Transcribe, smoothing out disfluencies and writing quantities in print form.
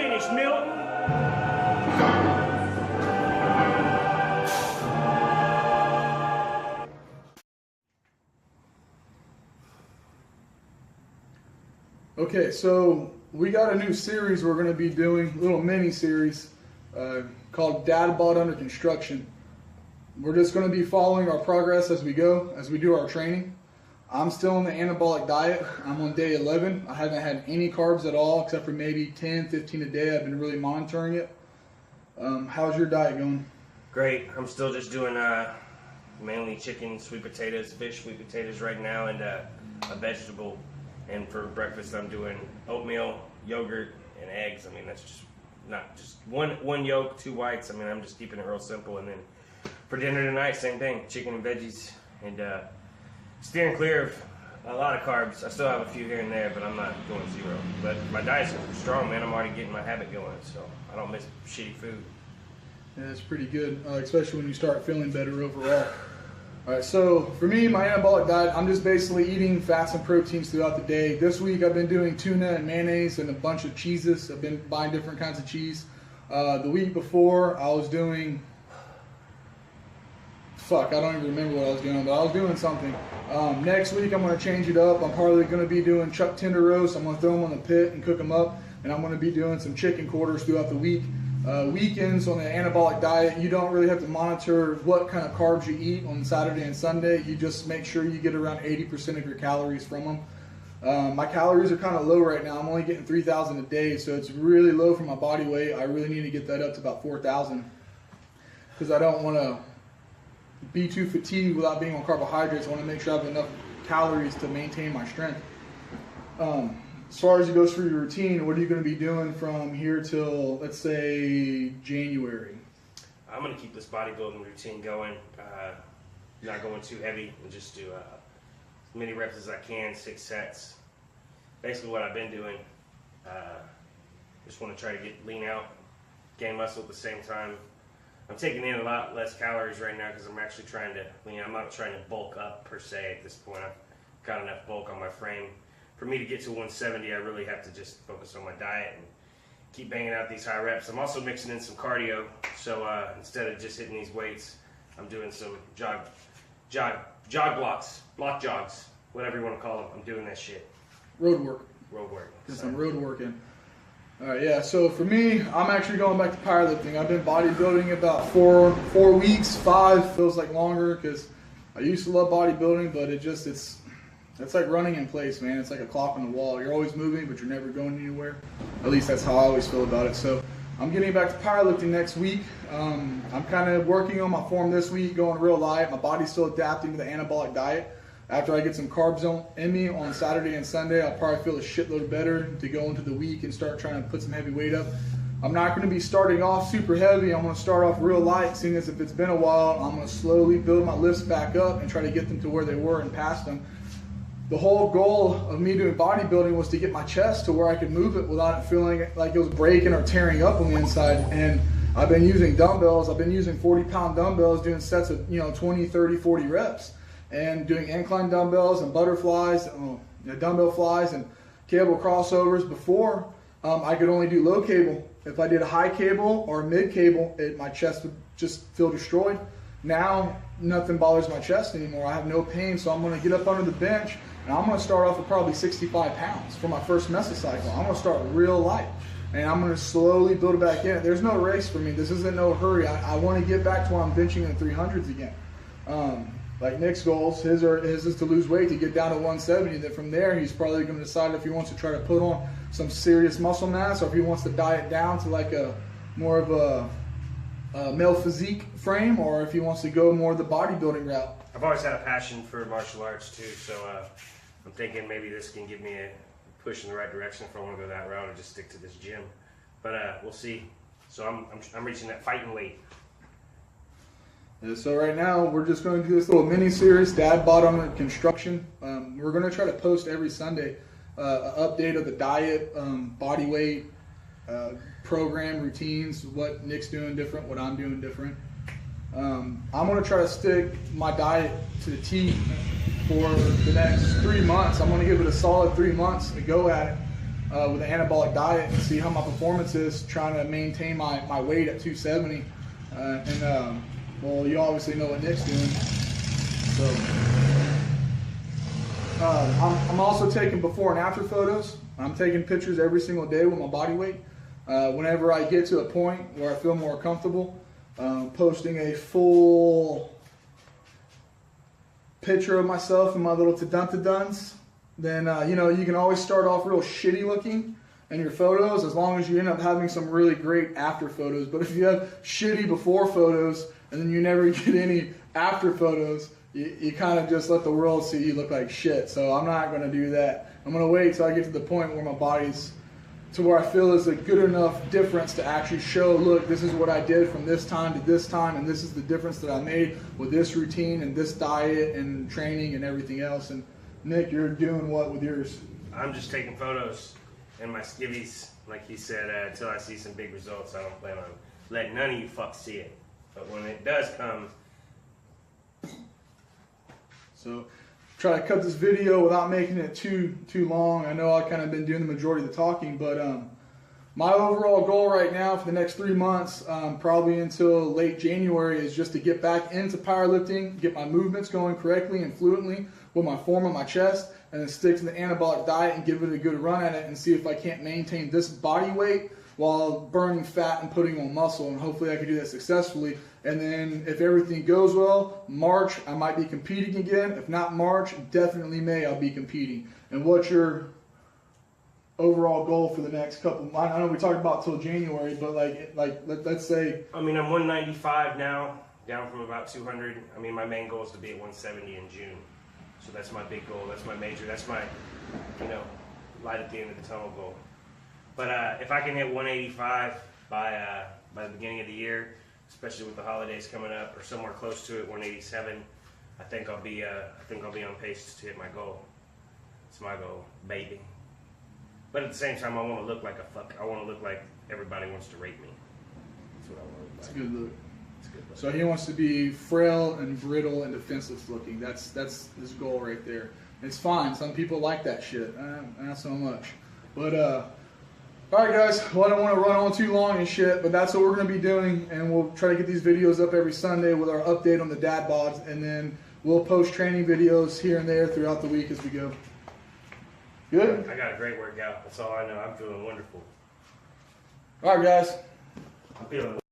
finished, Milton. Okay, so we got a new series we're going to be doing, a little mini series called Dad Bod Under Construction. We're just going to be following our progress as we go, as we do our training. I'm still on the anabolic diet. I'm on day 11. I haven't had any carbs at all except for maybe 10, 15 a day. I've been really monitoring it. How's your diet going? Great. I'm still just doing mainly chicken, sweet potatoes, fish, sweet potatoes right now, and a vegetable. And for breakfast, I'm doing oatmeal, yogurt, and eggs. I mean, that's just not just one yolk, 2 whites. I mean, I'm just keeping it real simple. And then for dinner tonight, same thing, chicken and veggies, and steering clear of a lot of carbs. I still have a few here and there, but I'm not going zero. But my diet's strong, man. I'm already getting my habit going, so I don't miss shitty food. Yeah, it's pretty good, especially when you start feeling better overall. All right, so for me, my anabolic diet, I'm just basically eating fats and proteins throughout the day. This week, I've been doing tuna and mayonnaise and a bunch of cheeses. I've been buying different kinds of cheese. The week before, I was doing, I don't even remember what I was doing, but I was doing something. Next week, I'm going to change it up. I'm probably going to be doing chuck tender roast. I'm going to throw them on the pit and cook them up, and I'm going to be doing some chicken quarters throughout the week. Weekends on the anabolic diet, you don't really have to monitor what kind of carbs you eat on Saturday and Sunday. You just make sure you get around 80% of your calories from them. My calories are kind of low right now. I'm only getting 3,000 a day, so it's really low for my body weight. I really need to get that up to about 4,000 because I don't want to be too fatigued without being on carbohydrates. I want to make sure I have enough calories to maintain my strength. As far as it goes through your routine, what are you going to be doing from here till, let's say, January? I'm going to keep this bodybuilding routine going, not going too heavy, and just do as many reps as I can, 6 sets. Basically what I've been doing, just want to try to get lean out, gain muscle at the same time. I'm taking in a lot less calories right now because I'm actually trying to lean. I'm not trying to bulk up per se at this point. I've got enough bulk on my frame. For me to get to 170, I really have to just focus on my diet and keep banging out these high reps. I'm also mixing in some cardio, so instead of just hitting these weights, I'm doing some jog blocks, block jogs, whatever you want to call them. I'm doing that shit. Road work. Road work. Get some road work in. All right, yeah, so for me, I'm actually going back to powerlifting. I've been bodybuilding about 4 weeks, 5 feels like longer because I used to love bodybuilding, but it's like running in place, man. It's like a clock on the wall. You're always moving, but you're never going anywhere. At least that's how I always feel about it. So I'm getting back to powerlifting next week. I'm kind of working on my form this week, going real light. My body's still adapting to the anabolic diet. After I get some carbs in me on Saturday and Sunday, I'll probably feel a shitload better to go into the week and start trying to put some heavy weight up. I'm not going to be starting off super heavy. I'm going to start off real light, seeing as if it's been a while. I'm going to slowly build my lifts back up and try to get them to where they were and past them. The whole goal of me doing bodybuilding was to get my chest to where I could move it without it feeling like it was breaking or tearing up on the inside. And I've been using dumbbells. I've been using 40-pound dumbbells, doing sets of 20, 30, 40 reps, and doing incline dumbbells and butterflies, dumbbell flies and cable crossovers. Before, I could only do low cable. If I did a high cable or mid cable, my chest would just feel destroyed. Now, nothing bothers my chest anymore. I have no pain, so I'm going to get up under the bench. And I'm going to start off with probably 65 pounds for my first mesocycle. I'm going to start real light, and I'm going to slowly build it back in. There's no race for me. This isn't no hurry. I want to get back to where I'm benching in the 300s again. Like Nick's goals, his is to lose weight, to get down to 170. Then from there, he's probably going to decide if he wants to try to put on some serious muscle mass, or if he wants to diet down to like a more of a male physique frame, or if he wants to go more the bodybuilding route. I've always had a passion for martial arts too, so I'm thinking maybe this can give me a push in the right direction if I want to go that route or just stick to this gym. But we'll see. So I'm reaching that fighting weight. So right now we're just going to do this little mini series, Dad Bod Under Construction. We're going to try to post every Sunday an update of the diet, body weight, program, routines, what Nick's doing different, what I'm doing different. I'm going to try to stick my diet to the T for the next 3 months. I'm going to give it a solid 3 months to go at it. with an anabolic diet and see how my performance is trying to maintain my weight at 270. Well, you obviously know what Nick's doing. So I'm also taking before and after photos. I'm taking pictures every single day with my body weight. Whenever I get to a point where I feel more comfortable, posting a full picture of myself and my little ta-dun-ta-duns, then you know, you can always start off real shitty looking in your photos as long as you end up having some really great after photos. But if you have shitty before photos and then you never get any after photos, you kind of just let the world see you look like shit. So I'm not going to do that. I'm going to wait till I get to the point where my body's to where I feel is a good enough difference to actually show, look, this is what I did from this time to this time, and this is the difference that I made with this routine and this diet and training and everything else. And Nick, you're doing what with yours? I'm just taking photos and my skivvies, like he said, until I see some big results. I don't plan on letting none of you fucks see it. But when it does come. So try to cut this video without making it too long. I know I've kind of been doing the majority of the talking, but my overall goal right now for the next 3 months, probably until late January, is just to get back into powerlifting, get my movements going correctly and fluently with my form on my chest, and then stick to the anabolic diet and give it a good run at it and see if I can't maintain this body weight while burning fat and putting on muscle, and hopefully I can do that successfully. And then if everything goes well, March I might be competing again. If not March, definitely May I'll be competing. And what's your overall goal for the next couple? I know we talked about till January, but let's say. I mean, I'm 195 now, down from about 200. I mean, my main goal is to be at 170 in June. So that's my big goal. That's my major. That's my, you know, light at the end of the tunnel goal. But if I can hit 185 by the beginning of the year, especially with the holidays coming up, or somewhere close to it, 187, I think I'll be on pace to hit my goal. It's my goal, baby. But at the same time, I want to look like a fuck. I want to look like everybody wants to rate me. That's what I want to look like. It's a good look. It's a good look. So he wants to be frail and brittle and defenseless looking. That's his goal right there. It's fine. Some people like that shit. Not so much. But all right, guys. Well, I don't want to run on too long and shit, but that's what we're going to be doing, and we'll try to get these videos up every Sunday with our update on the dad bods, and then we'll post training videos here and there throughout the week as we go. Good? I got a great workout. That's all I know. I'm feeling wonderful. All right, guys. I'm feeling